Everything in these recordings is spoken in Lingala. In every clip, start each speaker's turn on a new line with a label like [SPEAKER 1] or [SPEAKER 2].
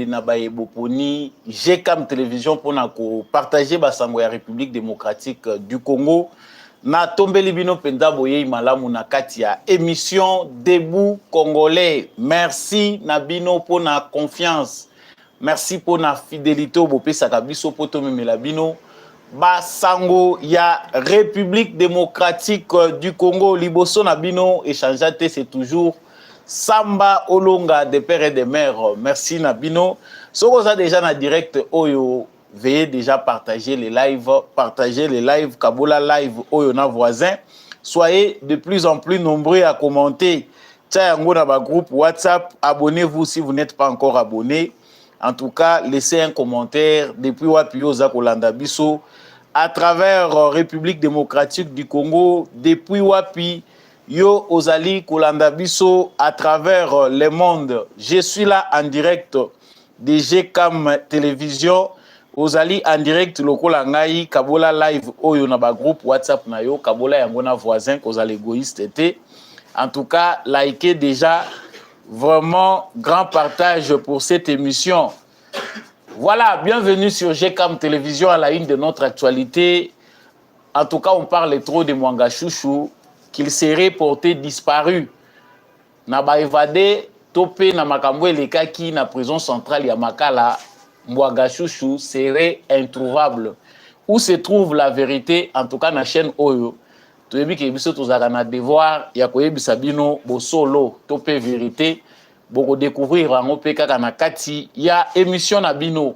[SPEAKER 1] ebele na baye boponi GCAM télévision pour partager basango ya République démocratique du Congo na tombeli bino penda boye malamu na kati ya émission Debout Congolais. Merci na bino pour na confiance. Merci pour na fidélité au bopesa kabiso poto memela bino basango ya République démocratique du Congo liboso na bino échangeate c'est toujours Samba Olonga des pères et des mères. Merci Nabino. Si vous avez déjà en direct, Oyo, veuillez déjà partager les lives, Kabola live, Oyo na voisin. Soyez de plus en plus nombreux à commenter. Tchayango na ba groupe WhatsApp. Abonnez-vous si vous n'êtes pas encore abonné. En tout cas, laissez un commentaire depuis Wapio Zakolanda Biso à travers République démocratique du Congo, depuis Wapi. Yo Ozali Kolanda Biso à travers le monde. Je suis là en direct de GCAM télévision. Ozali en direct lokola ngai Kabola live oyo na ba groupe WhatsApp na yo Kabola yangona voisin kozali égoïste été. En tout cas, likez déjà vraiment grand partage pour cette émission. Voilà, bienvenue sur GCAM télévision à la une de notre actualité. En tout cas, on parle trop de Mwanga Chouchou qu'il serait porté disparu. Naba évadé, topé na makambo elekaki na prison centrale ya Makala, Mwanga Chouchou serait introuvable. Où se trouve la vérité, en tout cas na chaîne Oyo. Toyebi ke biso tozaka na devoir ya koyebisa bino bo solo topé vérité, boko découvrir en pe kaka na kati ya émission na bino.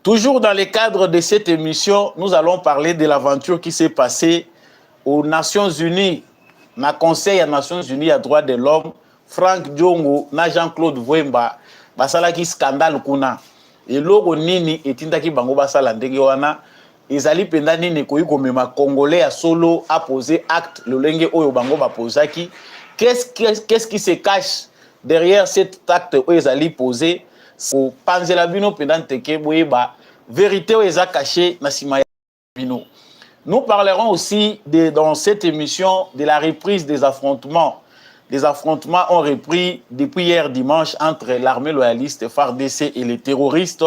[SPEAKER 1] Toujours dans le cadre de cette émission, nous allons parler de l'aventure qui s'est passée aux Nations Unies, na Conseil des Nations Unies à droits de l'homme, Frank Diongo, na Jean-Claude Vwemba, basala ki scandale kuna. Et logo nini etindaki bango basala ndenge wana, ezali penda nini koyi komema Congolais à solo a posé acte le lenge oyo bango ba posaki. Qu'est-ce qui se cache derrière cet acte oyo ezali posé? Ko panzela bino penda nteke boyeba vérité oyo eza caché na sima ya bino. Nous parlerons aussi dans cette émission de la reprise des affrontements. Les affrontements ont repris depuis hier dimanche entre l'armée loyaliste FARDC et les terroristes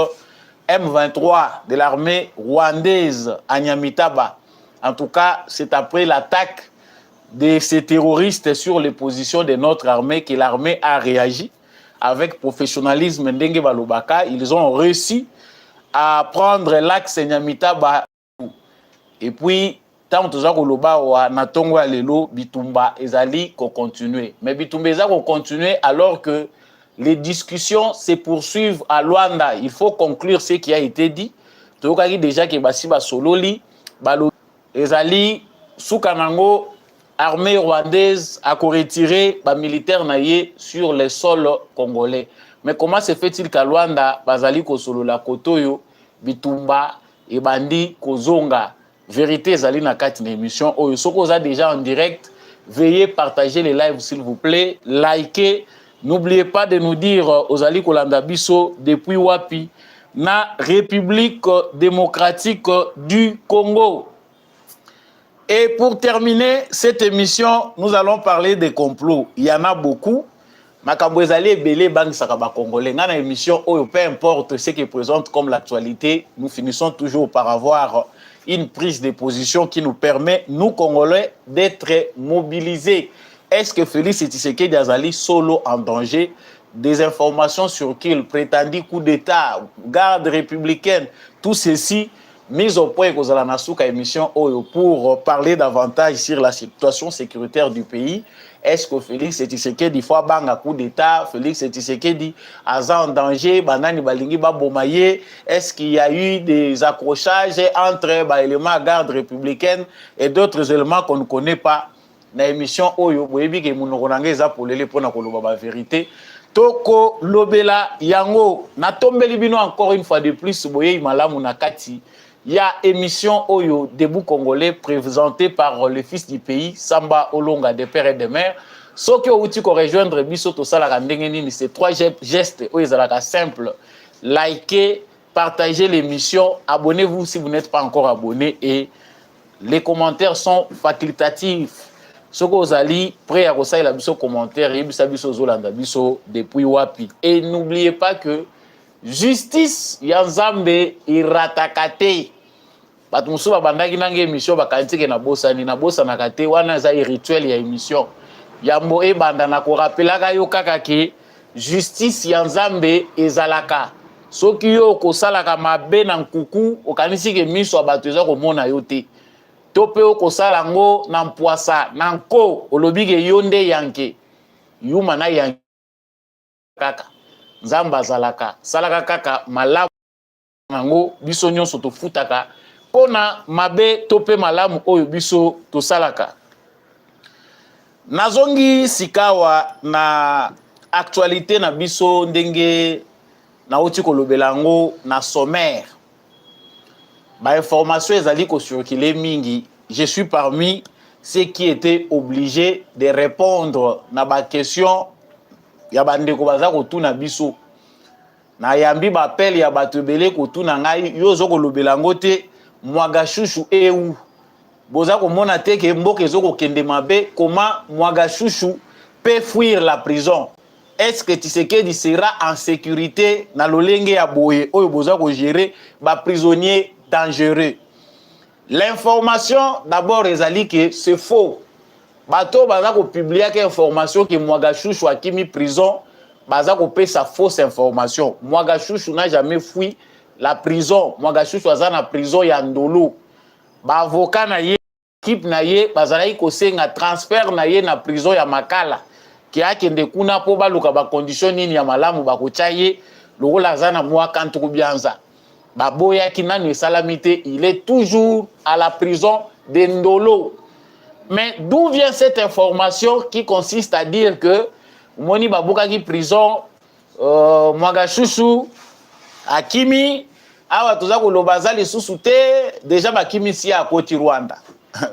[SPEAKER 1] M23 de l'armée rwandaise à Nyamitaba. En tout cas, c'est après l'attaque de ces terroristes sur les positions de notre armée que l'armée a réagi avec professionnalisme. Ndenge Balobaka, ils ont réussi à prendre l'axe Nyamitaba. Et puis, tant que nous avons lelo Bitumba ezali ko continuer. Mais Bitumba ezali ko continuer alors que les discussions se poursuivent à Luanda. Il faut conclure ce qui a été dit. Tokaki déjà que basiba sololi balo ezali soukanango armée rwandaise a retiré ba militaire naie sur le sol congolais. Mais comment se fait-il qu'à Luanda bazali ko solola kotoyo Bitumba et bandi kozonga? Vérité Zali na kati na émission oyo soko za déjà en direct, veuillez partager les lives s'il vous plaît, likez, n'oubliez pas de nous dire Ozali Kolanda Biso depuis Wapi na République démocratique du Congo. Et pour terminer cette émission, nous allons parler des complots. Il y en a beaucoup. Makambo ezali ebele bang sakaba congolais. Dans l'émission oyo, peu importe ce qui présente comme l'actualité, nous finissons toujours par avoir une prise de position qui nous permet, nous Congolais, d'être mobilisés. Est-ce que Félix Tshisekedi Azali solo en danger? Des informations sur qu'il prétendit coup d'État, garde républicaine, tout ceci mis au point que la Nasuka émission pour parler davantage sur la situation sécuritaire du pays. Est-ce que Félix Tshisekedi fois banga coup d'état, Félix Tshisekedi aza en danger, banani balingi babomaye, est-ce qu'il y a eu des accrochages entre ba éléments garde républicaine et d'autres éléments qu'on ne connaît pas? Na émission oyo boyebi ke munoko nanga eza polele pona koloba ba vérité. Toko lobela yango na tombeli bino encore une fois de plus boye malamu na kati. Il y a émission Oyo Debout Congolais présenté par le fils du pays, Samba Olonga des pères et des mères. Ce qui outil qu'on rejoindre Bisoto Salaka Ndengenini, c'est trois gestes simples. Likez, partagez l'émission, abonnez-vous si vous n'êtes pas encore abonné et les commentaires sont facultatifs. Ce que vous allez prêt à recevoir la biso commentaire et biso Zolanda biso depuis Wapi. Et n'oubliez pas que justice ya Nzambe irataka te. Bato mosusu babandaki nange émission bakantike na bosanaka te wana eza rituel ya émission. Yambo ebanda na korapelaka yo kaka ke justice ya Nzambe ezalaka. Soki yo kosalaka mabe na nkuku okanisi ke miso ya bato eza komona yo te. To pe okosala ngo na mpwasa na nko olobi ke yo nde yanke. Yuma na yanke kaka. Nzambe azalaka. Salaka kaka malamu nango biso nyonso tofutaka. Pona mabe tope malamu oyo biso tosalaka. Nazongi sikawa na actualité na biso ndenge na oti kolobelango na sommaire. Ba information ezali ko circuler mingi. Je suis parmi ceux qui étaient obligés de répondre na ba question ya bandeko baza kotuna biso. Na yambi ba appel ya bato ebele kotuna ngai yo zo kolobelango te Mwagashushu EU. Boza komona te ke mboka ezoko kende mabe, comment Mwagashushu peut fuir la prison? Est-ce que Tshisekedi sera en sécurité na lolenge ya boye oyo boza ko gérer ba prisonniers dangereux? L'information d'abord ezali que c'est faux. Bato baza ko publier que information que Mwagashushu akimi prison, baza ko pesa fausse information. Mwagashushu n'a jamais fui la prison. Mwagashushu aza na prison ya Ndolo. Ba avocat na ye, équipe na ye, bazalaki kosenga transfert na ye na prison ya Makala. Ki akende kuna po baluka ba condition nini ya malamu bakotya ye, lokola aza na mwa kantuku bianza. Baboya ki nanu esalamite, il est toujours à la prison de Ndolo. Mais d'où vient cette information qui consiste à dire que moni baboka ki prison Mwagashushu akimi awa toza kolobaza lisusu te déjà bakimi si à Koti Rwanda.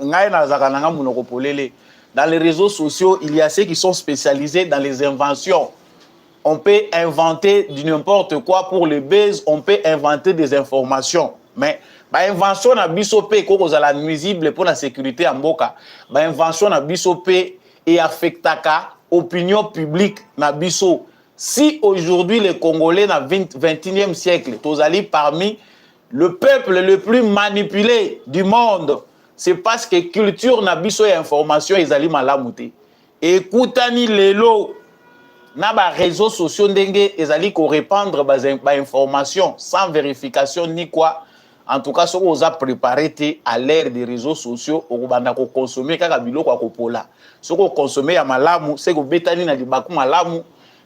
[SPEAKER 1] Ngai nazaka nanga munoko polele. Dans les réseaux sociaux, il y a ceux qui sont spécialisés dans les inventions. On peut inventer du n'importe quoi pour le buzz, on peut inventer des informations. Mais ba invention na biso pe koko za la nuisible pour la sécurité en mboka. Ba invention na biso pe et affectaka opinion publique na biso. Si aujourd'hui les Congolais dans le 21e siècle, tozali parmi le peuple le plus manipulé du monde, c'est parce que culture na biso et information ezali malamu te. Écoutani lelo na ba réseaux sociaux ndenge ezali ko répandre ba information sans vérification ni quoi. En tout cas, ce qu'on a préparé à l'ère des réseaux sociaux, on va consommer kaka biloko ya kopola. Ce qu'on consomme ya malamu, c'est que betani na libaku malamu.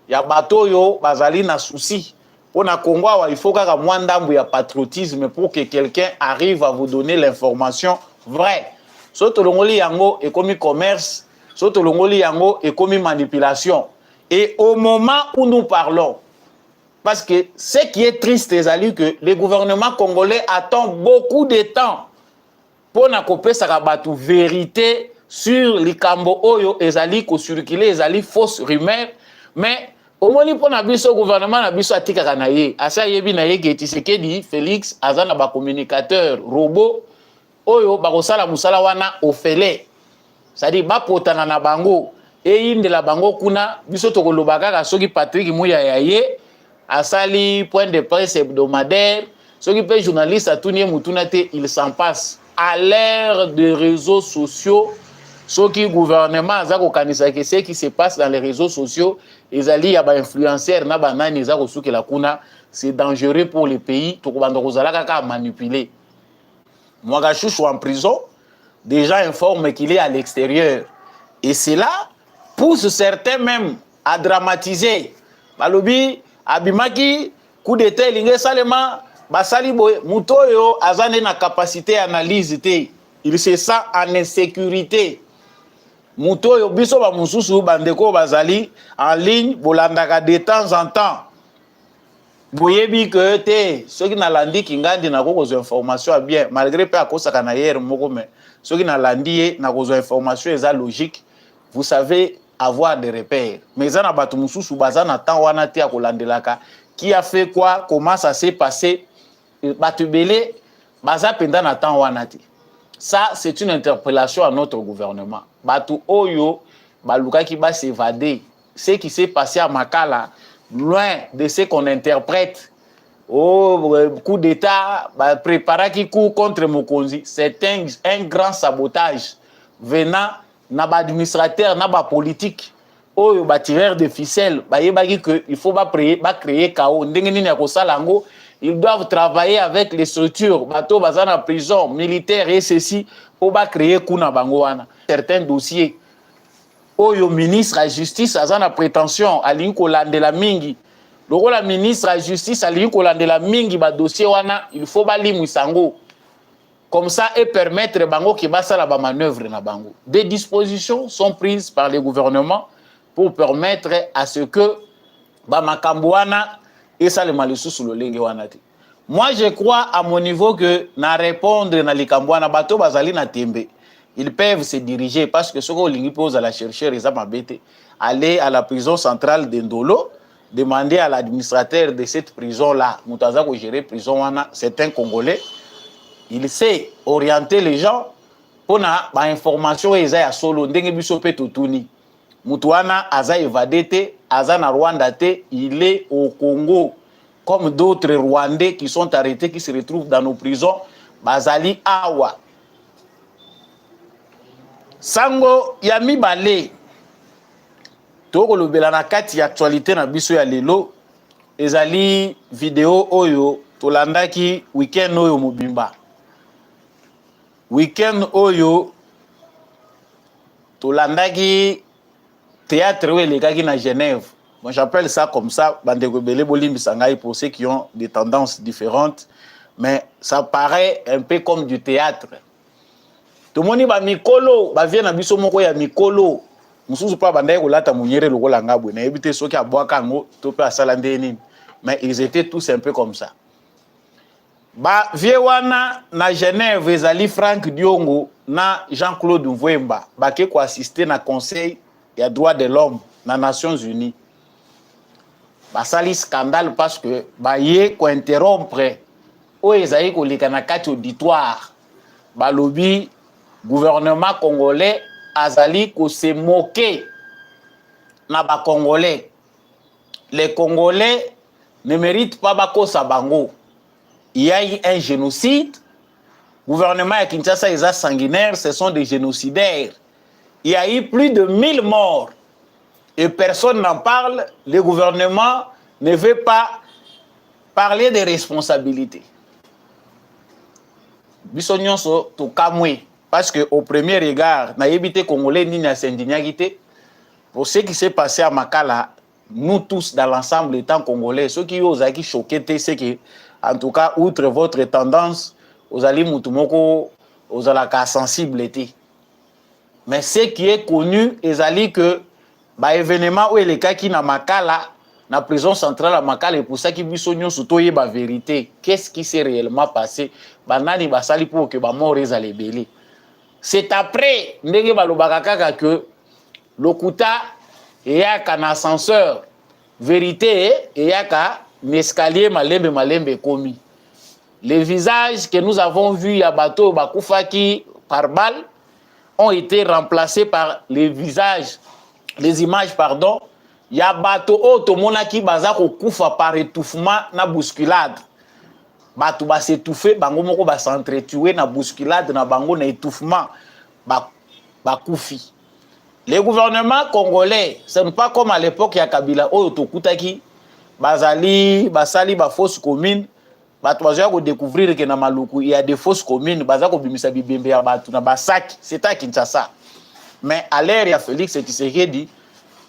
[SPEAKER 1] Ya bato yo bazali na souci. On a Congo, il faut kaka mwandambu ya patriotisme pour que quelqu'un arrive à vous donner l'information vraie. Soto longoli yango et comme commerce, soto longoli yango et comme manipulation. Et au moment où nous parlons, parce que ce qui est triste, c'est que le gouvernement congolais attend beaucoup de temps pour n'accomplir sa rabatou vérité sur les cambo oyo ezali ko circuler ezali fausse rumeur, mais au moins pour na biso gouvernement na biso atika kanaye asa yebi na ye ke Tshisekedi Félix azana ba communicateur robot oyo bakosala musala wana ofele, c'est-à-dire ba potana na bango e inde la bango kuna biso tokolobaka ka soki Patrick Muya yaye asali point de presse hebdomadaire, ceux qui paient journalistes à tout mutunate, il s'en passe. À l'ère des réseaux sociaux, ceux qui gouvernement azako kanisa que ce qui se passe dans les réseaux sociaux, ils allient à ba influenceurs na banani ezako suki la kuna, c'est dangereux pour le pays, to ko banda kozala kaka manipuler. Mwagashushu en prison, déjà informe qu'il est à l'extérieur. Et cela pousse certains même à dramatiser. Balobi abimaki coup d'état lingue salema basali boye mutoyo azane na capacité analyse te, il se sent en insécurité. Mutoyo biso ba mususu bandeko bazali en ligne bolandaka de temps en temps. Boyebi que te ceux qui na landi kingandi na koko information bien malgré peu akosaka na hier moko mais ceux qui na landi na koko information eza logique, vous savez avoir des repères. Mais ça na batu mususu bazana temps wana te akolandelaka qui a fait quoi, comment ça s'est passé, batu belé baza penda na temps wana te. Ça c'est une interpellation à notre gouvernement. Batu oyo baluka ki ba s'évader, ce qui s'est passé à Makala loin de ce qu'on interprète au coup d'état, préparer qui coup contre Mokonzi. C'est un grand sabotage venant de l'administrateur, de la politique. Oh, tireur de ficelle, il faut créer chaos. Ils doivent travailler avec les structures, bateau, bazana prison, militaire et ceci, pour créer kuna bangoana. Certains dossiers. Oh, le ministre de la justice a une prétention à la mingi. Le ministre de la justice a la mingi ba dossier wana, il faut bali musango. Comme ça et permettre bango qui basa la manœuvre na bango. Des dispositions sont prises par le gouvernement pour permettre à ce que Bamakambouana et ça le malissou sous le lingue wanati. Moi je crois à mon niveau que na répondre na likambouana bato bazali na tembe. Ils peuvent se diriger parce que ce qu'on lingi pose à la chercheur ils mabete aller à la prison centrale d'Indolo, demander à l'administrateur de cette prison là, mutaza ko gérer prison wana, c'est un Congolais. Il sait orienter les gens pour na ba information eza ya solo ndenge biso pe totuni. Mutuana aza évadé te, aza na Rwanda te, il est au Congo comme d'autres Rwandais qui sont arrêtés qui se retrouvent dans nos prisons, bazali awa. Sango ya mibale toko lobela na kati actualité na biso ya lelo ezali vidéo oyo tolandaki weekend oyo mobimba. Weekend oyo tolandaki théâtre où les gars qui na Genève. Moi j'appelle ça comme ça, bandeko belé bolimbi sangai pour ceux qui ont des tendances différentes, mais ça paraît un peu comme du théâtre. Tout le monde ba mikolo, ba vient na biso moko ya mikolo. Mususu pa bandai ko lata munyere lokola ngabwe na ebité soki abwaka ngo to pe asala ndeni. Mais ils étaient tous un peu comme ça. Ba viewana na Genève ezali Franck Diongo na Jean-Claude Mvwemba ba ke ko assister na conseil ya droit de l'homme na Nations Unies. Ba sali scandale parce que ba ye ko interrompre o ezali ko leka na kati auditoire. Ba lobby gouvernement congolais azali ko se moquer na ba congolais. Les Congolais ne méritent pas bakosa bango. Il y a eu un génocide. Le gouvernement de Kinshasa est sanguinaire, ce sont des génocidaires. Il y a eu plus de 1000 morts. Et personne n'en parle. Le gouvernement ne veut pas parler des responsabilités. Bisonyonso to kamwe. Parce qu'au premier regard, na yebite Congolais ni na s'indignagité. Pour ce qui s'est passé à Makala, nous tous dans l'ensemble étant Congolais, ceux qui ont été choqués, c'est que en tout cas, outre votre tendance, vous allez moutumoko, vous allez la sensibilité. Mais ce qui est connu, c'est que bah événement où les cas qui na Makala, na prison centrale à Makala, et pour ça qui bisognon surtout y ba vérité. Qu'est-ce qui s'est réellement passé? Bah nani ba sali pour que ba mort les allait belé. C'est après ndenge ba lobakaka que lokuta et a un ascenseur vérité et y a un escalier malembe commis. Les visages que nous avons vus à bateau Bakoufaki par balle ont été remplacés par les visages, les images, pardon. Il y a bateau automonaki bazako koufa par étouffement na bousculade. Bateau ba s'étouffer, bango moko ba s'entretuer na bousculade na bango na étouffement ba koufi. Les gouvernements congolais, ce n'est pas comme à l'époque ya Kabila Otokutaki, bazali, basali, ba fausse commune, batoazia ko découvrir que na Maluku il y a des fausses communes, bazako bimisa bibembe ya batu na basaki, c'est à Kinshasa. Mais à l'ère ya Félix Tshisekedi,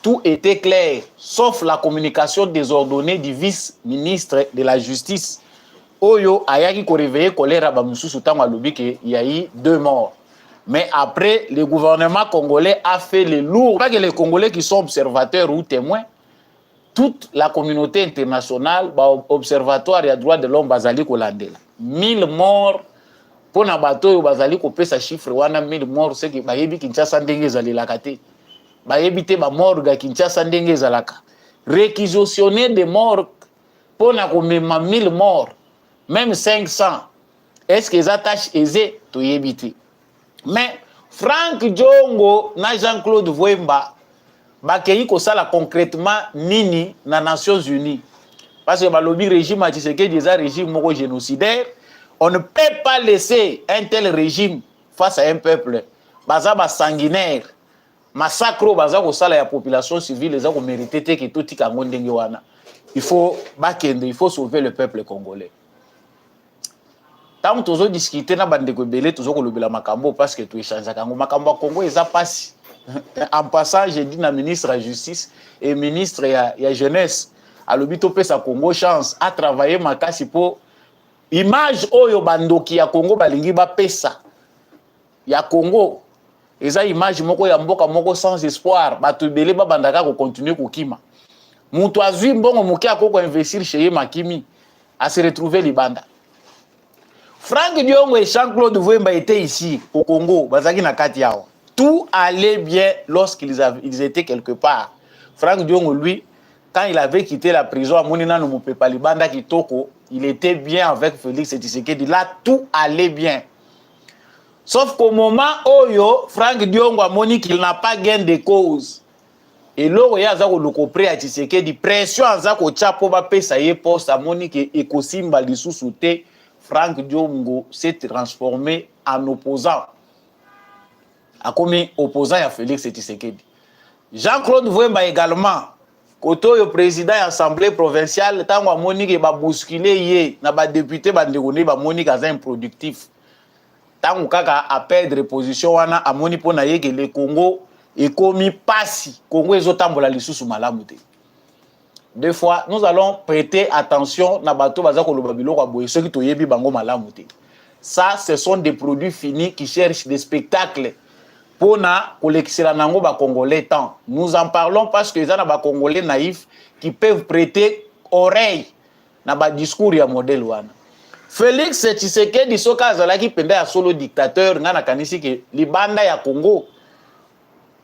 [SPEAKER 1] tout était clair, sauf la communication désordonnée du vice-ministre de la Justice. Oyo ayaki ko réveiller colère ba mususu tango alobi que il y a eu 2 morts. Mais après, le gouvernement congolais a fait le lourd. Pas que les Congolais qui sont observateurs ou témoins, toute la communauté internationale, observatoire et droit de l'homme, bazali kolandela. 1000 morts pour na bateau, bazali ko pesa chiffre wana 1000 morts, c'est que bayebi Kinshasa ndenge ezali lakate. Bayebi te ba mort ga Kinshasa ndenge ezalaka. Réquisitionner des morts pour na ko mema 1000 morts, même 500. Est-ce que les attaches aisées to yebite? Mais Franck Diongo na Jean-Claude Mvwemba bakei ko sala concrètement nini na Nations Unies. Parce que le lobby régime a Tshisekedi un régime génocidaire. On ne peut pas laisser un tel régime face à un peuple bazaba sanguinaire. Massacre bazako sala ya population civile les ont mérité que tout tika ngondenge wana. Il faut sauver le peuple congolais. Tant que nous discuter na bandeko belé toujours ko lobela makambo parce que tu échanges kango makambo Congo eza passe. En passant, j'ai dit na ministre de la justice et ministre ya jeunesse à l'obito pe sa Congo chance à travailler makasi pour image oyo bandoki ya Congo balingi ba pesa ya Congo eza image moko ya mboka moko sans espoir bato belé ba bandaka ko continuer ko kima mutu azwi mbongo moki akoko investir chez makimi à se retrouver libanda. Franck Diongo et Jean-Claude Vwemba étaient ici au Congo bazaki na kati yao. Tout allait bien lorsqu'ils étaient quelque part. Franck Diongo, lui, quand il avait quitté la prison à Mounina Numupepalibanda Kitoko, il était bien avec Félix Tshisekedi. Là, tout allait bien. Sauf qu'au moment où Franck Diongo a moni qu'il n'a pas gain de cause. Et là, il y a un Tshisekedi, pression à Zako Chapo Bapé, ça y est, poste à Monique et Kosimba Lissou-Souté. Franck Diongo s'est transformé en opposant. A commis opposant à Félix Tshisekedi. Jean-Claude Vwemba également, côté le président de l'Assemblée provinciale, tant que Monique va bousculer, na ba député ba ndegone ba Monique a improductif. Tant que a perdre position wana a Monique pour na que le Congo est commis passi. Congo est otambola lisusu malamu te. Deux fois, nous allons prêter attention na bato bazako lo babilo kwa boye ceux qui toyebi bango malamu te. Ça, ce sont des produits finis qui cherchent des spectacles. Pour na kolekisela nango ba Congolais tant. Nous en parlons parce que les gens ba Congolais naïfs qui peuvent prêter oreille na ba discours ya modèle wana. Félix Tshisekedi soka azalaki penda ya solo dictateur ngana kanisi ke libanda ya Congo.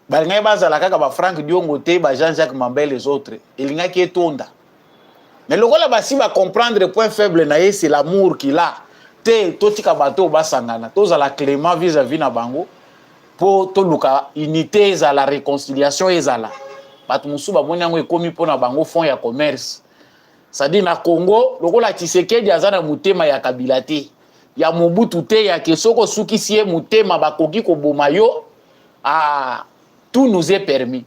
[SPEAKER 1] Ba ngai bazalaka ka ba Franck Diongo te ba Jean-Jacques Mambé les autres. Elingaki etonda. Mais lokola basi ba comprendre le point faible na ye c'est l'amour qu'il a. Te totika bato basangana. Tozala clément vis-à-vis na bango. Pour tout unité à la réconciliation ezala batu musu ba moni yango ekomi pona bango fond ya commerce ça dit na Congo lokola Tshisekedi azana mutema ya Kabila te ya Mobutu te ya kesoko sukisi mutema bakoki ko bomayo tout nous est permis.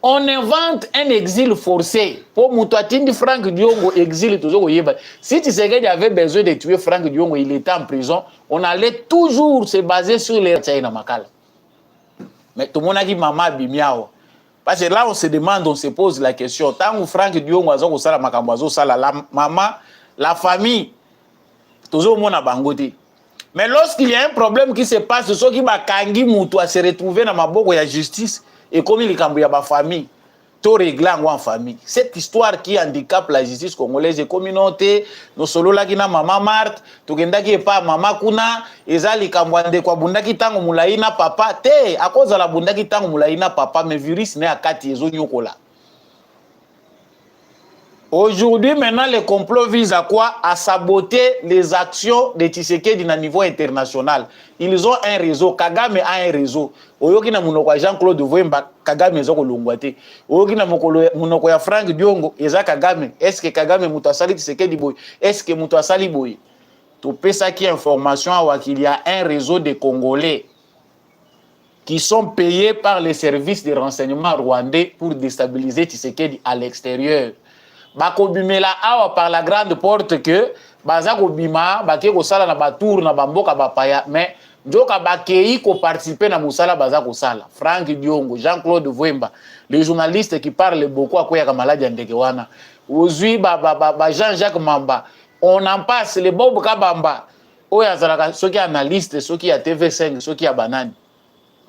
[SPEAKER 1] On invente un exil forcé pour Moutouatindi Franck Diongo exil toujours yeba. Si Tshisekedi avait besoin de tuer Franck Diongo, il était en prison, on allait toujours se baser sur les Tchaïna Makala. Mais tout le monde a dit maman bimiao. Parce que là, on se demande, on se pose la question. Tant que Franck Diongo a dit la makamboazo, la maman, la famille, toujours le monde a bangoté. Mais lorsqu'il y a un problème qui se passe, ceux qui va kangi moutou à se retrouver dans ma boko ya justice et comme il y a ma famille, tout régler en famille. Cette histoire qui handicape la justice congolaise et communauté, nos solo là qui na maman Marthe, tout genda qui pas maman kuna, ezali kambwande kwa bunda ki tango mulaina papa te, à cause de la bunda ki tango mulaina papa, mais virus n'est à kati ezo nyokola. Aujourd'hui, maintenant, le complot vise à quoi? À saboter les actions de Tshisekedi à niveau international. Ils ont un réseau. Kagame a un réseau. Oyoki na munoko Jean-Claude Vwemba, Kagame ezoko longwate. Oyoki na munoko ya Franck Diongo, eza Kagame. Est-ce que Kagame muto asali Tshisekedi boy? Est-ce que muto asali boy? To pesa qui information à qu'il y a un réseau de Congolais qui sont payés par les services de renseignement rwandais pour déstabiliser Tshisekedi à l'extérieur. Bakobimela awa par la grande porte que bazako bima bake ko sala na batour na bamboka bapaya mais njoka bakei ko participer na musala bazako sala. Franck Diongo, Jean-Claude Vwemba, les journalistes qui parlent beaucoup à quoi maladi ndeke wana. Ozui Jean-Jacques Mamba, on en passe les Bob Kabamba. Oya zalaka ceux qui analystes, ceux qui a TV5, ceux qui a banane.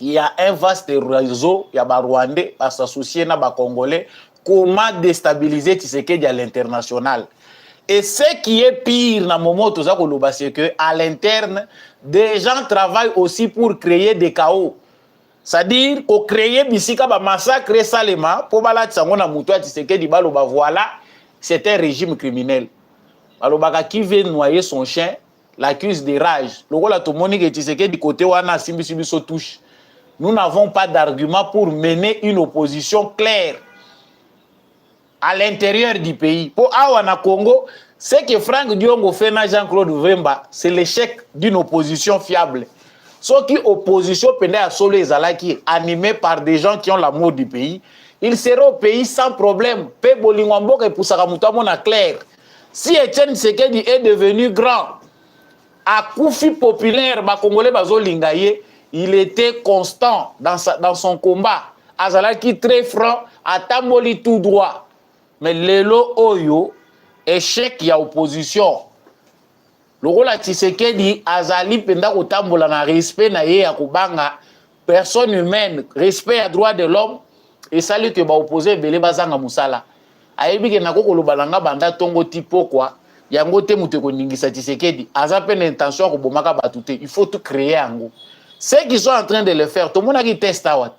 [SPEAKER 1] Il y a un vaste réseau, il y a ba Rwandais, ba s'associer na ba Congolais. Comment déstabiliser Tshisekedi à l'international. Et ce qui est pire dans le moment où c'est qu'à l'interne, des gens travaillent aussi pour créer des chaos. C'est-à-dire qu'on crée un massacre salement pour Tshisekedi, voilà, c'est un régime criminel. Qui veut noyer son chien, l'accuse de rage. Nous n'avons pas d'argument pour mener une opposition claire à l'intérieur du pays. Pour Awana Congo, ce que Franck Diongo fait na Jean-Claude Vemba, c'est l'échec d'une opposition fiable. Ce qui opposition pendant à solo ezalaki animé par des gens qui ont l'amour du pays, il sera au pays sans problème. Pe bolingwambo ke pusaka mutamona clair. Si Etienne Tshisekedi est devenu grand, à Koufi populaire, ba Congolais bazo lingaye, il était constant dans son combat. Azalaki très franc, atamboli tout droit. Mais lelo oyo, échec ya opposition. Le rôle à Tshisekedi, azali penda kotambola na respect na ye ya kubanga personne humaine, respect à droit de l'homme, et salut que ba opposé belé bazanga musala. Ayebi ke nako kolobalanga banda tongo tipo quoi. Yango te muteko ningisa Tshisekedi, aza pe l'intention ko bomaka batute, il faut tout créer yango. Ceux qui sont en train de le faire, tout le monde a qui teste awat.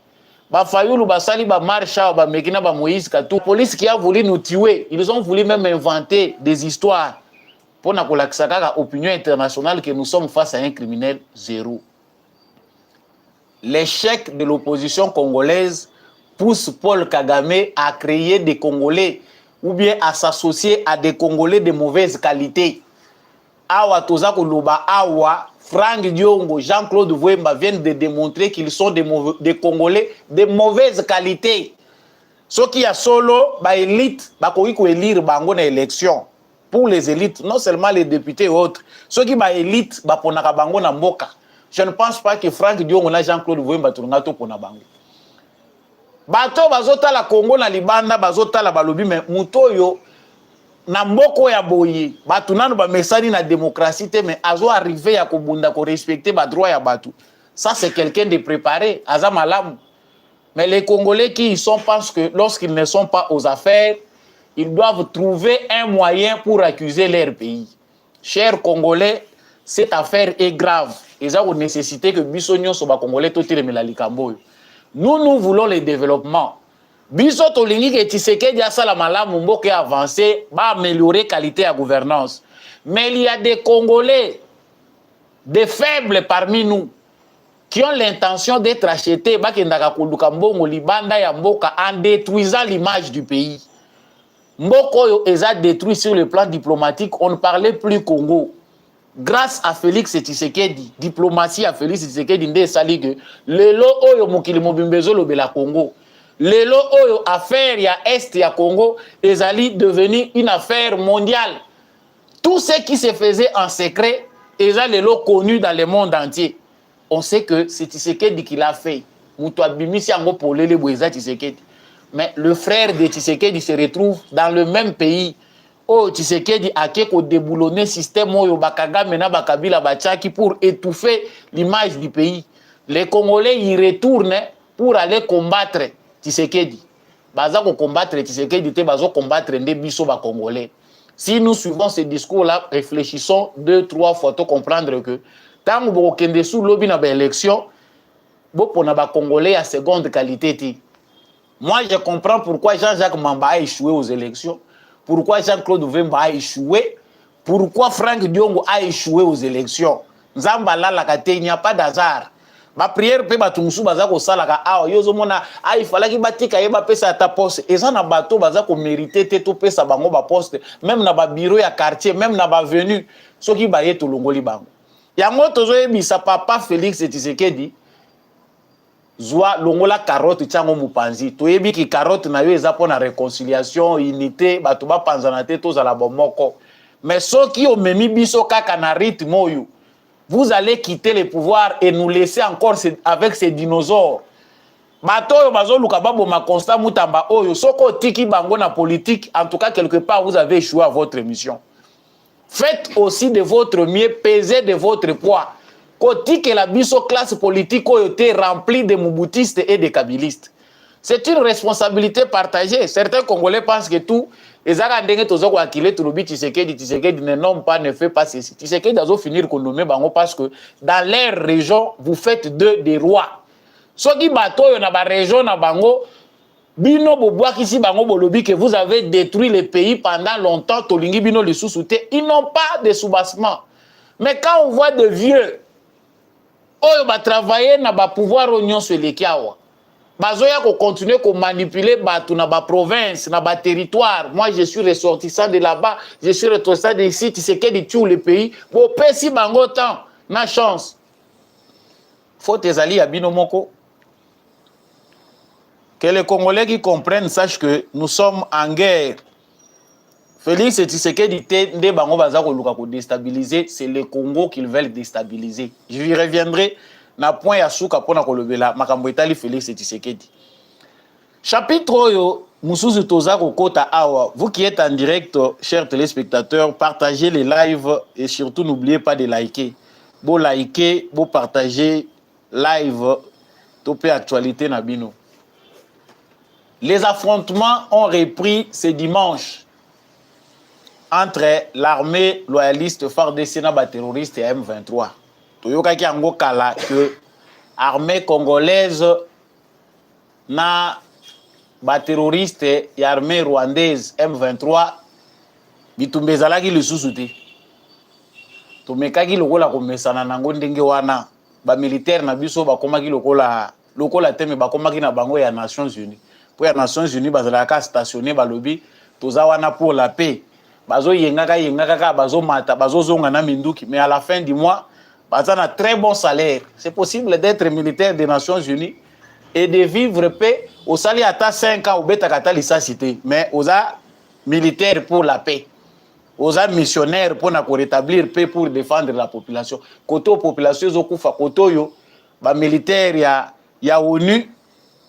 [SPEAKER 1] Ba Fayulu, ba Sali, ba Marcha, ba Mekina, ba Moïse, Katou. Police qui a voulu nous tuer, ils ont voulu même inventer des histoires pour na kolakisaka opinion internationale que nous sommes face à un criminel zéro. L'échec de l'opposition congolaise pousse Paul Kagame à créer des Congolais ou bien à s'associer à des Congolais de mauvaise qualité. Awa toza koloba awa Franck Diongo, Jean-Claude Vemba viennent de démontrer qu'ils sont des Congolais de mauvaise qualité. Ceux qui a solo ba élite ba koki ko élire bango na élection. Pour les élites, non seulement les députés et autres, ceux qui ba élite ba ponaka bango na mboka. Je ne pense pas que Franck Diongo na Jean-Claude Vemba tunga to pona bango. Bato bazota la Congo na libanda bazota la balobi mais muto yo na mboko ya boye batu nanu ba mesani na démocratie mais azo arrivé ya kobunda ko respecter ba droit ya batu. Ça c'est quelqu'un de préparé, aza malamu. Mais les Congolais qui y sont pensent que lorsqu'ils ne sont pas aux affaires, ils doivent trouver un moyen pour accuser leur pays. Chers Congolais, cette affaire est grave. Ils ont nécessité que Bissonio soit Congolais tout le Melalicambo. Nous voulons le développement. Biso tolingi ke Tshisekedi asala malamu mboke avancer, ba améliorer qualité à gouvernance. Mais il y a des Congolais, des faibles parmi nous, qui ont l'intention d'être achetés, bakendaka koluka mbongo libanda ya mboka en détruisant l'image du pays. Mboko est détruit sur le plan diplomatique, on ne parlait plus Congo. Grâce à Félix Tshisekedi, diplomatie à Félix Tshisekedi nde sali que lelo oyo mokili mobimbezo lobela Congo. Lelo oyo affaire ya Est ya Congo ezali devenu une affaire mondiale. Tout ce qui se faisait en secret est lelo connu dans le monde entier. On sait que c'est Tshisekedi qui l'a fait. Muto abimisi yango polele boeza Tshisekedi. Mais le frère de Tshisekedi se retrouve dans le même pays. Oh, Tshisekedi a qu'à déboulonner le système oyo Bakagame na Bakabila Bachaki pour étouffer l'image du pays. Les Congolais y retournent pour aller combattre Tshisekedi. Baza ko combattre Tshisekedi te bazo combattre nde biso ba Congolais. Si nous suivons ce discours-là, réfléchissons 2-3 fois pour comprendre que tant que kende sous lobby na ba élection, bo pona ba Congolais à seconde qualité ti. Moi, je comprends pourquoi Jean-Jacques Mamba a échoué aux élections, pourquoi Jean-Claude Vemba a échoué, pourquoi Franck Diongo a échoué aux élections. Nzambala la kate, il n'y a pas d'hasard. Ma prière pe batumusu baza ko salaka awa yozo mona il fallait que batika yeba pesa ta poste et ça na bato baza ko mériter te to pesa bango ba poste même na ba bureau ya quartier même na ba venu soki ba yeto longoli bango. Yango tozo yebisa papa Félix Tshisekedi Zwa longola carotte tiango mupanzi toyebi ki carotte na yo eza pona réconciliation unité bato ba panzana te tozala bomoko mais soki omemi biso kaka na rythme oyo vous allez quitter le pouvoir et nous laisser encore avec ces dinosaures. Bato oyo bazoluka baboma constat mutamba oyo soko tiki bango na politique en tout cas quelque part vous avez échoué à votre mission. Faites aussi de votre mieux, pesez de votre poids. Koti que la biso classe politique a été remplie de mouboutistes et de kabylistes. C'est une responsabilité partagée. Certains Congolais pensent que tout, les Arandengé tozoko akile tulobi Tshisekedi ne nomme pas, ne fait pas ceci. Tshisekedi doit finir qu'on nomme bango parce que dans leur région, vous faites des rois. Soki bato yo na ba région na bango, bino boboa kisi bango bolobi que vous avez détruit le pays pendant longtemps, tolingi bino le sous-souté, ils n'ont pas de soubassement. Mais quand on voit de vieux, oyo ba travailler na ba pouvoir oignon sur les kiawa. bazoya ko continuer ko manipuler batu na ba province na ba territoire. Moi je suis ressortissant de là-bas, je suis ressortissant d'ici, tu sais que du tout le pays. Bo pesi bango temps na chance. Faut tes alliés à binomoko. Que les Congolais qui comprennent sachent que nous sommes en guerre. Félix Tshisekedi dit bango bazako luka ko déstabiliser, c'est le Congo qu'ils veulent déstabiliser. Je y reviendrai na point ya suka pona ko lobela makambo etali Félix Tshisekedi. Chapitre oyo musuzu toza ko kota awa. Vous qui êtes en direct, chers téléspectateurs, partagez les lives et surtout n'oubliez pas de liker. Bo liker, bo partager live topé actualité na bino. Les affrontements ont repris ce dimanche entre l'armée loyaliste FARDC na ba terroriste et M23. Toyoka ki ango kala que armée congolaise na ba terroriste et armée rwandaise M23 bitumbezalaki lisusu te. Tomekaki lokola komesana nango ndenge wana ba militaire na biso bakomaki lokola teme bakomaki na bango ya Nations Unies. Pour les Nations Unies, bazalaka stationné balobi toza wana pour la paix. Bazo yengaka bazo mata bazo zonga na minduki, mais à la fin du mois, baza na très bon salaire. C'est possible d'être militaire des Nations Unies et de vivre paix au salaire ata 5 ans au beta kata lisacité, mais oza militaire pour la paix. Oza missionnaire pour na ko rétablir paix pour défendre la population. Koto population zokufa koto yo ba militaire ya ONU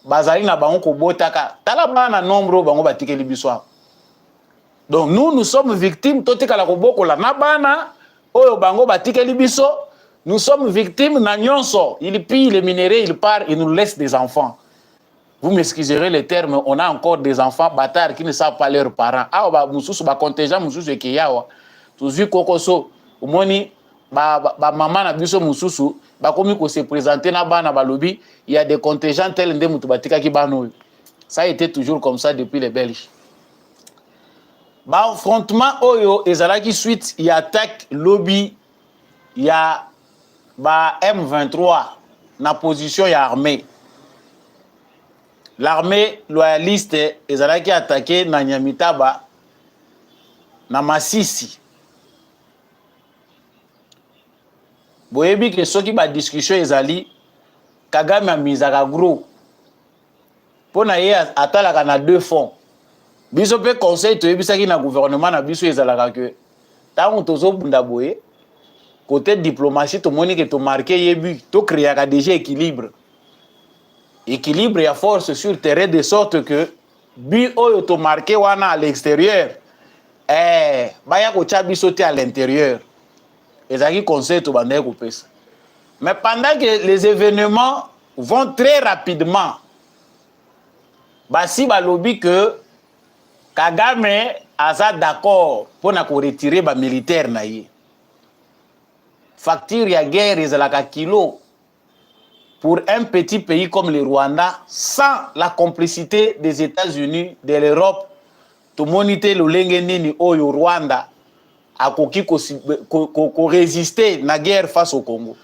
[SPEAKER 1] bazali na bango ko botaka tala bana nombre bango batikeli biswa. Donc nous sommes victimes totika la ko bokola na bana oyo bango batikeli biso, nous sommes victimes na nyonso, il pille les minéraux, il part, il nous laisse des enfants. Vous m'excuserez les termes, on a encore des enfants bâtards qui ne savent pas leurs parents. Ah ba mususu ba contingent mususu ekeyawa. Tuzu kokoso umoni ba maman na biso mususu ba komi ko se présenter na bana balobi, il y a des contingents tels nde mutu batika ki bano. Ça a été toujours comme ça depuis les Belges. Ba affrontement oyo ezalaki suite il y a attaque lobby, il y a ba M23 na position ya armée. L'armée loyaliste ezalaki attaqué na Nyamitaba na Masisi. Boyebi que soki ba discussion ezali Kagame amizaka gros. Pona ye atalaka na deux fonds. Biso pe conseil toyebisaki na gouvernement na biso ezalaka que tango tozo bunda boye côté diplomatie to moni que to marqué yebi to créaka déjà équilibre. Équilibre et force sur terrain de sorte que bi oyo to marqué wana à l'extérieur baya ko chabi sauter à l'intérieur. Ezaki conseil to bande ko pesa. Mais pendant que les événements vont très rapidement, basi balobi que Kagame aza d'accord pour na ko retirer ba militaire na ye. Facture ya guerre ezalaka kilo. Pour un petit pays comme le Rwanda, sans la complicité des États-Unis, de l'Europe, tout moniter le lengenini au Rwanda a ko résister na guerre face au Congo.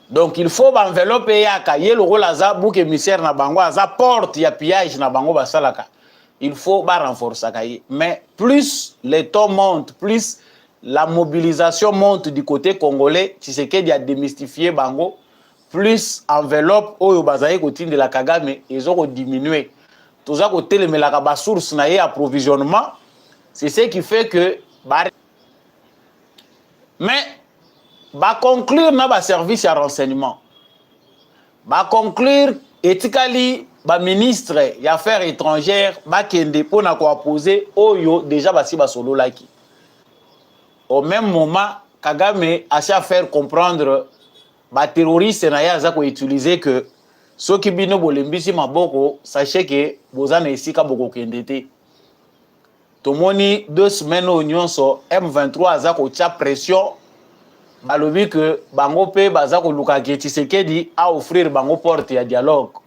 [SPEAKER 1] Donc il faut envelopper yaka yelo rolaza bouc émissaire na bango aza porte ya pillage na bango basalaka. Il faut renforcer kaye. Mais plus les taux montent, plus la mobilisation monte du côté congolais, Tshisekedi a démystifié bango, plus enveloppe oyo bazaye kotinde la Kagame ils ont diminué. Toza ko telemelaka ba source na ye approvisionnement, c'est ce qui fait que mais ba conclure na ba service à renseignement. Ba conclure etikali ba ministre ya affaires étrangères ba kende pona ko poser oyo déjà basi ba solo laki. Au même moment, Kagame a cherché à faire comprendre les terroristes qui utiliser que ceux qui bino bolembisi maboko, sachez que vous avez ici kaboko kendete. Tomoni 2 semaines au nyonso M23 a tia pression. Balobi que bango pe bazako luka Tshisekedi a offrir bango porte ya dialogue.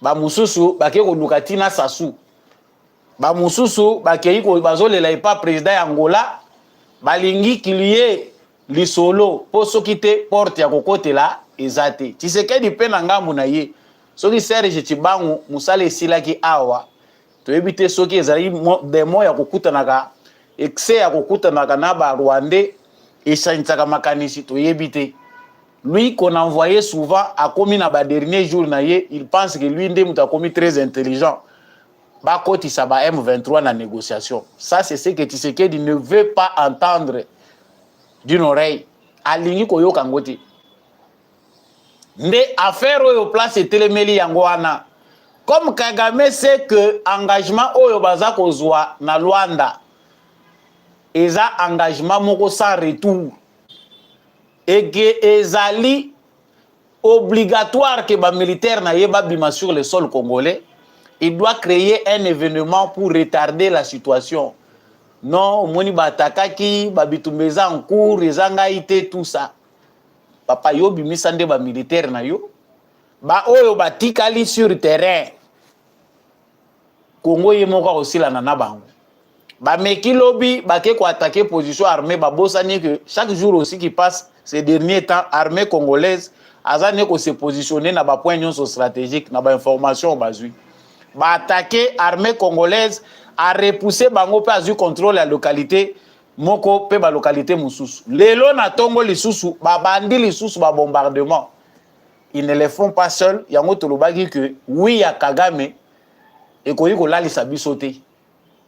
[SPEAKER 1] Ba mususu ba ke ko lukatina sasu. Ba mususu ba kei ko bazolela pas président Angola balingi qu'il y ait lisolo pour ce qui te porte ya kokote là ezate Tshisekedi pe na ngambu na ye soki Serge Tshibangu musala esilaki awa toyebi te soki ezali demo ya kokutanaka excès ya kokutanaka na ba Rwandais esanisaka makanisi toyebi te. Lui qu'on envoyait souvent a commis na ba dernier jour na ye, il pense que lui ndé muta commis très intelligent. Ba koti sa ba M23 na négociation. Ça c'est ce que Tshisekedi ne veut pas entendre d'une oreille. Alingi koyoka ngoti. Ndé affaire oyo place etelemeli yango wana. Comme Kagame sait que engagement oyo baza kozwa na Luanda eza engagement moko sans retour. Et que ezali obligatoire que les militaires n'aillent pas bima sur le sol congolais, il doit créer un événement pour retarder la situation. Non, moni batakaki, babitumbeza en cours, ezanga ité tout ça. Papa yo bimisande ba militaire na yo, ba oyo batikali sur terrain. Congo yemoka aussi la nana bango. Ba meki lobby ba ke ko attaquer position armée ba bosani que chaque jour aussi qui passe ces derniers temps armée congolaise azane ko se positionner na ba point nyonso stratégique na ba information bazui ba attaquer armée congolaise a repousser bango pe azu contrôle la localité moko pe ba localité mususu lelo na tongo lisusu ba bandi lisusu ba bombardement. Ils ne le font pas seuls, yango tolobaki que oui ya Kagame et ko yiko lalisa bisote.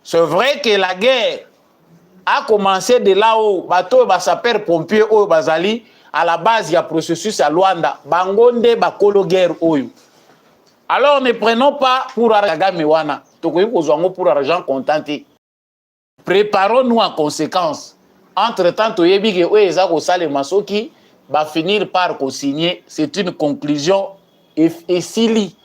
[SPEAKER 1] C'est vrai que la guerre a commencé de là-haut. Bateau basaper pompier oyo bazali à la base il y a processus à Luanda. Bangonde bakolo guerre oyo. Alors ne prenons pas pour Kagame wana. Tokoyi kozwango pour argent contenté. Préparons-nous en conséquence. Entre-temps toyebi ke oyo eza ko sale masoki va finir par co-signer. C'est une conclusion et sili.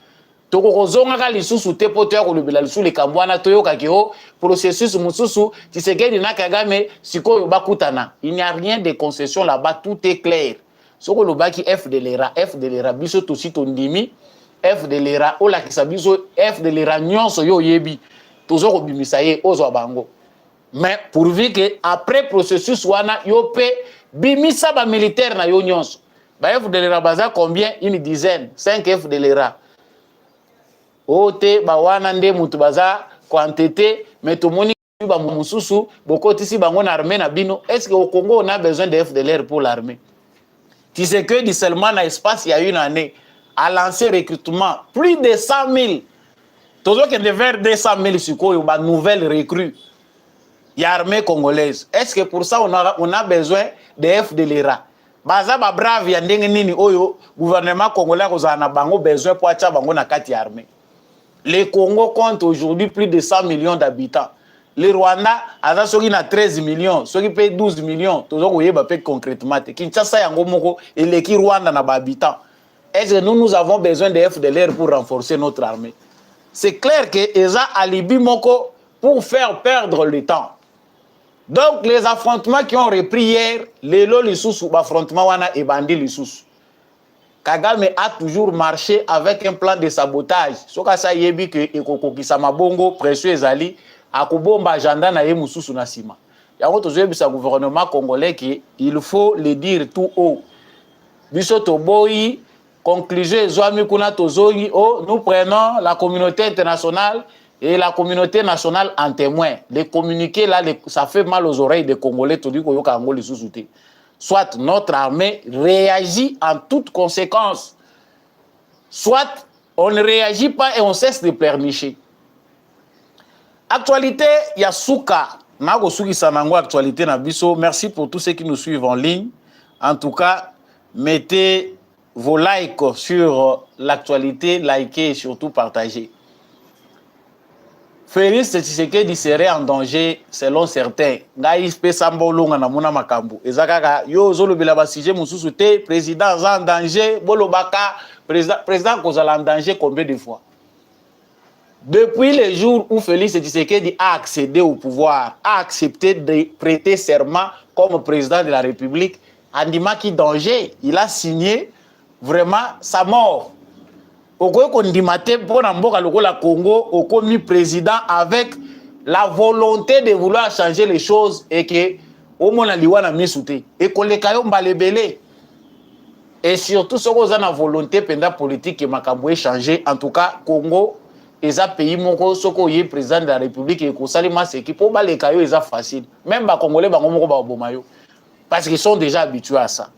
[SPEAKER 1] Tokozonga lisusu te poto ya kolobela lisusu le kambwana toyoka ke o processus mususu Tshisekedi na Kagame sikoyo bakutana. Il n'y a rien de concession là-bas, tout est clair. Soko lobaki FDLR biso tosi tondimi FDLR ola kisa biso FDLR nyonso yo yebi tozoko bimisa ye ozwa bango. Mais pourvu que après processus wana yo pe bimisa ba militaire na yo nyonso. Ba FDLR baza combien? Une dizaine, 5 FDLR. Ote ba wana nde mutu baza quantité mais to moni ba mususu bokotisi bango na armée na bino. Est-ce que au Congo on a besoin de FDLR pour l'armée? Tshisekedi seulement na espace il y a une année a lancé recrutement plus de 100 000. Toujours que de vers 200 000 sikoyo ba nouvelle recrue. Il y a armée congolaise. Est-ce que pour ça on a besoin de FDLR? Baza ba brave ya ndenge nini oyo gouvernement congolais kozana bango besoin pour acha bango na kati ya armée. Le Congo compte aujourd'hui plus de 100 millions d'habitants. Le Rwanda a soki na 13 millions, soki pe 12 millions, toujours koyeba pe concrètement. Kinshasa yango moko eleki Rwanda na ba habitants. Est-ce que nous avons besoin de FDLR pour renforcer notre armée? C'est clair que eza alibi moko pour faire perdre le temps. Donc les affrontements qui ont repris hier, les lelo lisusu affrontement wana et bandi lisusu. Kagame a toujours marché avec un plan de sabotage. Soka sa yebi que ekokokisa mabongo pression ezali akobomba agenda na ye mususu na sima. Yango tozoyebi sa gouvernement congolais qui il faut le dire tout haut. Biso toboyi conclusion ezwami kuna tozongi oh nous prenons la communauté internationale et la communauté nationale en témoin. Les communiqués là ça fait mal aux oreilles des Congolais to di ko yoka ngoli lisusu. Soit notre armée réagit en toutes conséquences, soit on ne réagit pas et on cesse de pleurnicher. Actualité, il y a Souka. Actualité Nabiso. Merci pour tous ceux qui nous suivent en ligne. En tout cas, mettez vos likes sur l'actualité, likez et surtout partagez. Félix Tshisekedi serait en danger selon certains. Ngai pe sambolonga na mona makambu. Ezakaka yo zolobela ba sujet mususu te président en danger, bolobaka président kozala en danger combien de fois? Depuis le jour où Félix Tshisekedi a accédé au pouvoir, a accepté de prêter serment comme président de la République, Andimaki danger, il a signé vraiment sa mort. Okoye kondimate pona mboka lokola Congo okomi président avec la volonté de vouloir changer les choses et que omona liwa na misute et koleka yo mbalebele Et surtout, ce qu'on a la volonté pendant politique et Makamboué changer. En tout cas, Congo, les pays moko, ce qu'on est président de la République et qu'on s'allie c'est qui pour les cailloux, c'est facile. Même les Congolais, parce qu'ils sont déjà habitués à ça.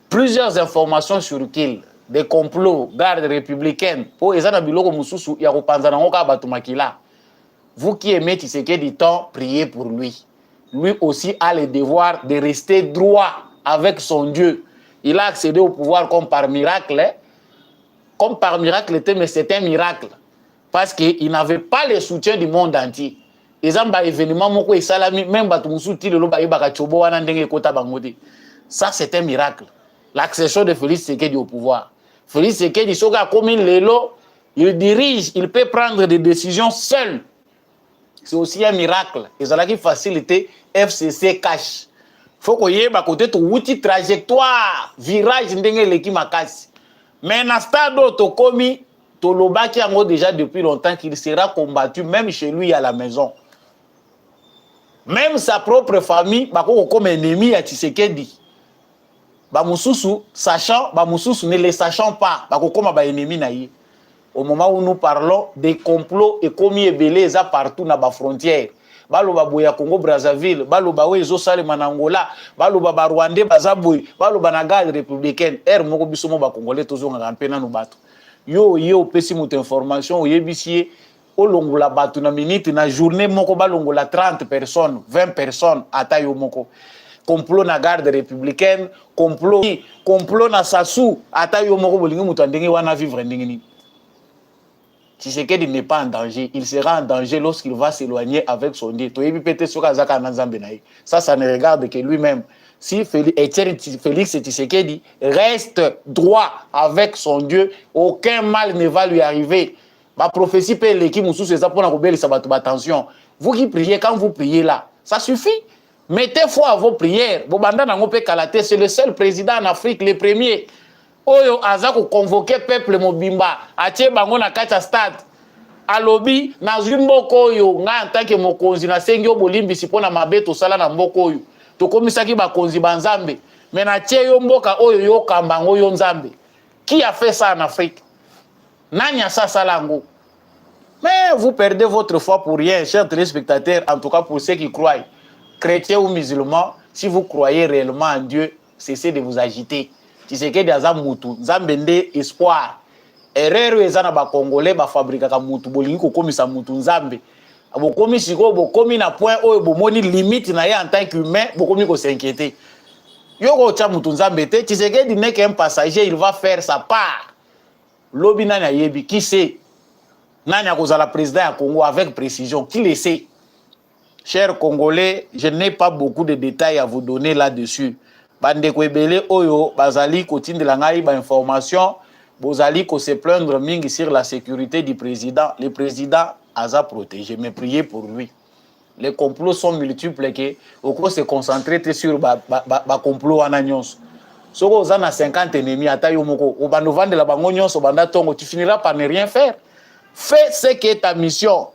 [SPEAKER 1] Plusieurs informations sur qu'il, des complots, gardes républicaines, pour les gens biloko mususu, il y a un vous qui aimez Tshisekedi temps, priez pour lui. Lui aussi a le devoir de rester droit avec son Dieu. Il a accédé au pouvoir comme par miracle. Comme par miracle, mais c'est un miracle. Parce qu'il n'avait pas le soutien du monde entier. Ça, c'est un miracle. L'accession de Félix Tshisekedi au pouvoir. Félix Tshisekedi, il dirige, il peut prendre des décisions seul. C'est aussi un miracle. Et ça a facilité FCC cash. Il faut qu'il y ait un côté de trajectoire, virage, mais dans le stade où Tokomi, Tolobaki a déjà depuis longtemps qu'il sera combattu, même chez lui à la maison. Même sa propre famille, comme ennemi à Tshisekedi. Sachant, ne les sachant pas, comme ennemi naïe. Au moment où nous parlons, des complots et commis et belés partout dans la frontière. Baloba boya Congo Brazzaville, baloba wezo sale manangola, baloba Rwandais bazaboy, baloba na garde républicaine. Moko biso mo ba congolais tozo nga mpena no bato. Yo pesi muto information oyebisier olongola bato na minute na journée moko balongola 30 personnes, 20 personnes ata yo moko. Complot na garde républicaine, complot na Sassou ata yo moko bolingi muto ndenge wana vivre ndenge ni. Tshisekedi n'est pas en danger. Il sera en danger lorsqu'il va s'éloigner avec son Dieu. Ça ne regarde que lui-même. Si Félix Tshisekedi reste droit avec son Dieu, aucun mal ne va lui arriver. Ma prophétie peut l'équipe attention. Vous qui priez, quand vous priez là, ça suffit. Mettez foi à vos prières. C'est le seul président en Afrique, le premier. Oyo azako convoquer peuple mobimba atie bango na kati ya stade alobi nazwi mboko oyo nga en tant que mokonzi na sengi obolimbisi pona mabeto sala na mboko oyo tokomisaki bakonzi banzambe mais na tie yo mboka oyo yo kambango yo nzambe. Qui a fait ça en Afrique? Nani a ça salango? Mais vous perdez votre foi pour rien, chers téléspectateurs, en tout cas pour ceux qui croient, chrétiens ou musulmans. Si vous croyez réellement en Dieu, cessez de vous agiter. Tshisekedi aza mutu nzambe nde espoir. Erreur ezana ba congolais ba fabrika ka mutu bolingi kokomisa mutu nzambe. Bokomi siko bokomi na point oyo bomoni limite na ye en tant qu'humain bokomi ko s'inquiéter. Yoko cha mutu nzambe te Tshisekedi n'est qu'un passager, il va faire sa part. Lobi nani ayebi qui sait? Nani akozala président ya Congo avec précision, qui le sait? Chers Congolais, je n'ai pas beaucoup de détails à vous donner là-dessus. Bande kwebele oyo bazali kotindela ngai ba information bozali ko se plaindre mingi sur la sécurité du président. Le président aza protégé, mais priez pour lui. Les complots sont multiples que oko se concentrer sur ba complot wana nyonso. Soko oza na 50 ennemis ata yo moko obando vandela bango nyonso banda tongo, tu finiras par ne rien faire. Fais ce qui est ta mission.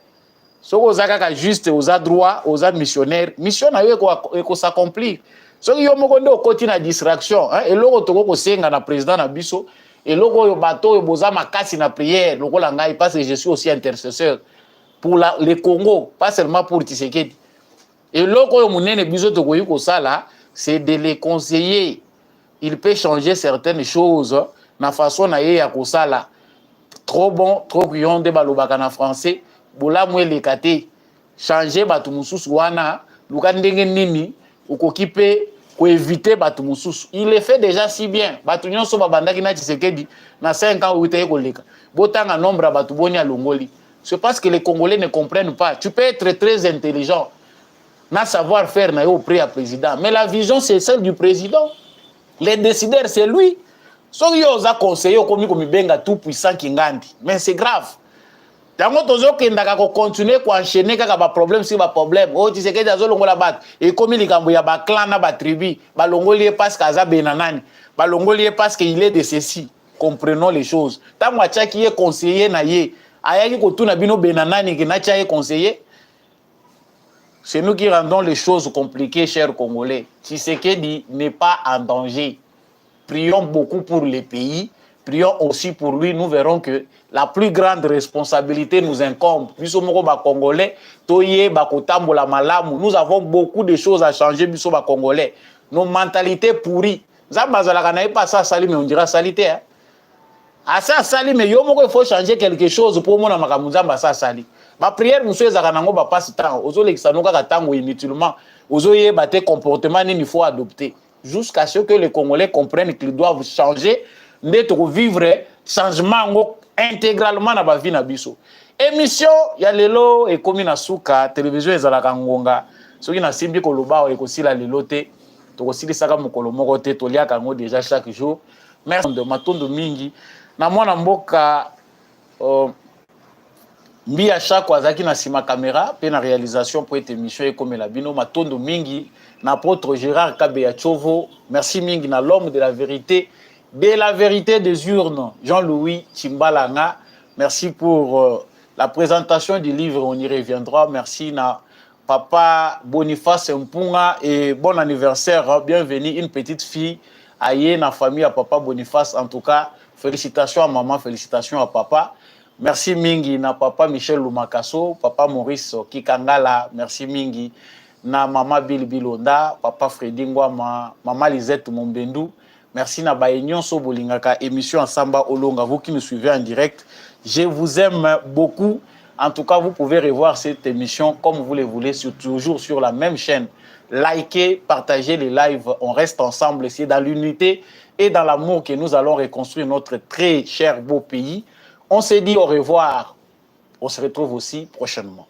[SPEAKER 1] Soko oza kaka juste oza droit, oza missionnaire, mission na yo eko s'accomplir. So yo moko ndo okoti na distraction, eloko toko kosenga na président na biso, eloko yo bato yo boza makasi na prière, lokola ngai parce que je suis aussi intercesseur pour le Congo, pas seulement pour Tshisekedi. Eloko yo munene biso toko yiko sala, c'est de les conseiller. Il peut changer certaines choses na façon na ye ya kosala. Trop bon, trop kuyon de balobaka na français, bola mwele kate, changer batu mususu wana, luka ndenge nini, ukokipe pour éviter batu mususu. Il le fait déjà si bien. Batu nyonso babandaki na Tshisekedi na 5 ans ou te koleka. Botanga nombre batu boni a Longoli. C'est parce que les Congolais ne comprennent pas. Tu peux être très intelligent, na savoir faire na yo auprès à président, mais la vision c'est celle du président. Les décideurs c'est lui. So yo za conseiller komi benga tout puissant kingandi. Mais c'est grave. Tango tozo kendaka ko continuer ko enchaîner kaka ba problème sur ba problème. Oh Tshisekedi azolongola bat et comme likambo ya ba clan na ba tribu, ba longoli parce qu'aza benanani, ba longoli parce qu'il est de ceci. Comprenons les choses. Tango acha qui est conseiller na ye, ayaki ko tuna bino benanani ki na cha ye conseiller. C'est nous qui rendons les choses compliquées, chers Congolais. Tshisekedi n'est pas en danger. prions beaucoup pour les pays, prions aussi pour lui. Nous verrons que la plus grande responsabilité nous incombe. Nous Congolais, nous avons beaucoup de choses à changer, nous sommes Congolais. Nos mentalités pourries. Pas ça, mais on dira salité. Hein? À ça, sali, mais il faut changer quelque chose pour moi. Ça, sali. Ma prière, monsieur Zaranango, va passer temps. Aux autres, ça nous a inutilement. Aux autres, des comportements, il faut adopter. Jusqu'à ce que les Congolais comprennent qu'ils doivent changer, d'être vivre changement intégralement dans la vie nabiso. Émission, il y a lelo et comme na suka, télévision ezalaka ngonga. Ce qui na simbi koloba et aussi la lelote. To aussi les saka mokolo moko te to lia kango déjà chaque jour. Merci de matondo mingi. Na mwana mboka mbi à chaque wazaki na sima caméra pe na réalisation pour cette émission et comme la bino matondo mingi na apôtre Gérard Kabeyachovo. Merci mingi na l'homme de la vérité des urnes Jean-Louis Chimbalanga. Merci pour la présentation du livre, on y reviendra. Merci na papa Boniface Mpunga et bon anniversaire, bienvenue une petite fille aïe na famille à papa Boniface. En tout cas, félicitations à maman, félicitations à papa. Merci mingi na papa Michel Lumakaso, papa Maurice Kikangala, merci mingi na maman Bill Bilonda, papa Freddy Ngwama, maman Lisette Mombendu. Merci na baignon so bolingaka émission ensemble Olonga, vous qui nous suivez en direct. Je vous aime beaucoup. En tout cas, vous pouvez revoir cette émission comme vous le voulez, toujours sur la même chaîne. Likez, partagez les lives, on reste ensemble, c'est dans l'unité et dans l'amour que nous allons reconstruire notre très cher beau pays. On se dit au revoir, on se retrouve aussi prochainement.